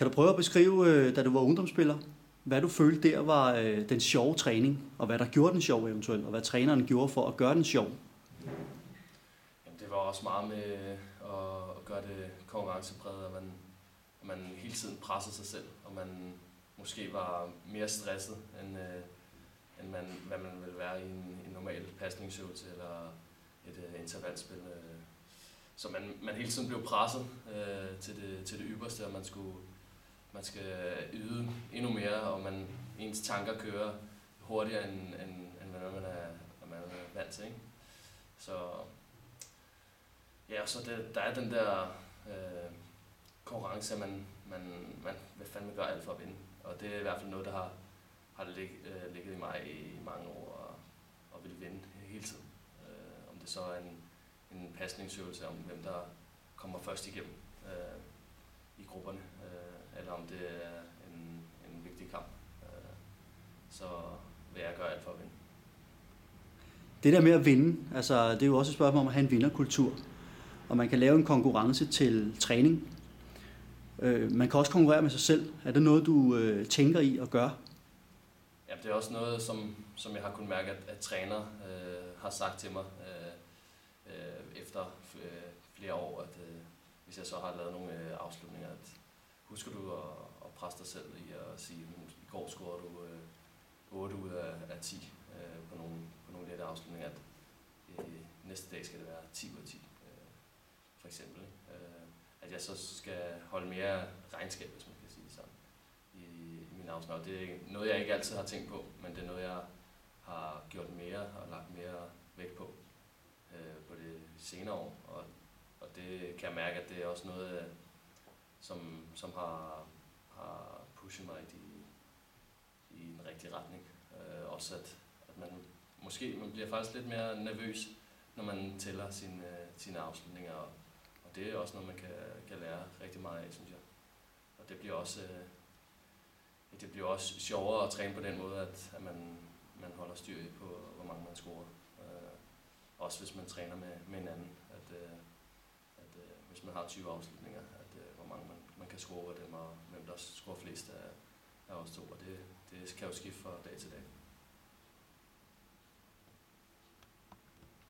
Kan du prøve at beskrive, da du var ungdomsspiller, hvad du følte der var den sjove træning, og hvad der gjorde den sjov eventuelt, og hvad træneren gjorde for at gøre den sjov? Jamen, det var også meget med at gøre det konkurrencepræget, at man hele tiden pressede sig selv, og man måske var mere stresset, end hvad man ville være i en normal pasningsøvelse eller et intervalspil. Så man hele tiden blev presset til det ypperste, og man skal yde endnu mere, og ens tanker kører hurtigere, end hvad man er vant til. Ikke? Så ja, så der er den der konkurrence, at man vil fandme gøre alt for at vinde. Og det er i hvert fald noget, der har ligget i mig i mange år, og vil vinde hele tiden. Om det så er en pasningsøvelse om, hvem der kommer først igennem i grupperne, eller om det er en vigtig kamp, så vil jeg gøre alt for at vinde. Det der med at vinde, altså det er jo også et spørgsmål om at have en vinderkultur, og man kan lave en konkurrence til træning. Man kan også konkurrere med sig selv. Er det noget, du tænker i at gøre? Ja, det er også noget, som jeg har kunnet mærke, at træner har sagt til mig efter flere år, at hvis jeg så har lavet nogle afslutninger, at husker du at presse dig selv i at sige, i går scorede du 8 ud af 10 på nogle lette afslutninger, at næste dag skal det være 10 ud af 10, for eksempel. At jeg så skal holde mere regnskab, hvis man kan sige det sådan, i mine afsnit. Det er noget, jeg ikke altid har tænkt på, men det er noget, jeg har gjort mere og lagt mere vægt på det senere år. Og det kan jeg mærke, at det er også noget, som har pushet mig i den rigtige retning. Også at man bliver faktisk lidt mere nervøs, når man tæller sine afslutninger. Og det er også noget, man kan lære rigtig meget af, synes jeg. Og det bliver også sjovere at træne på den måde, at man holder styr på, hvor mange man scorer. Også hvis man træner med hinanden, at hvis man har 20 afslutninger, at hvor mange man kan score af dem, og hvem der scorer flest af os to. Og det kan jo skifte fra dag til dag.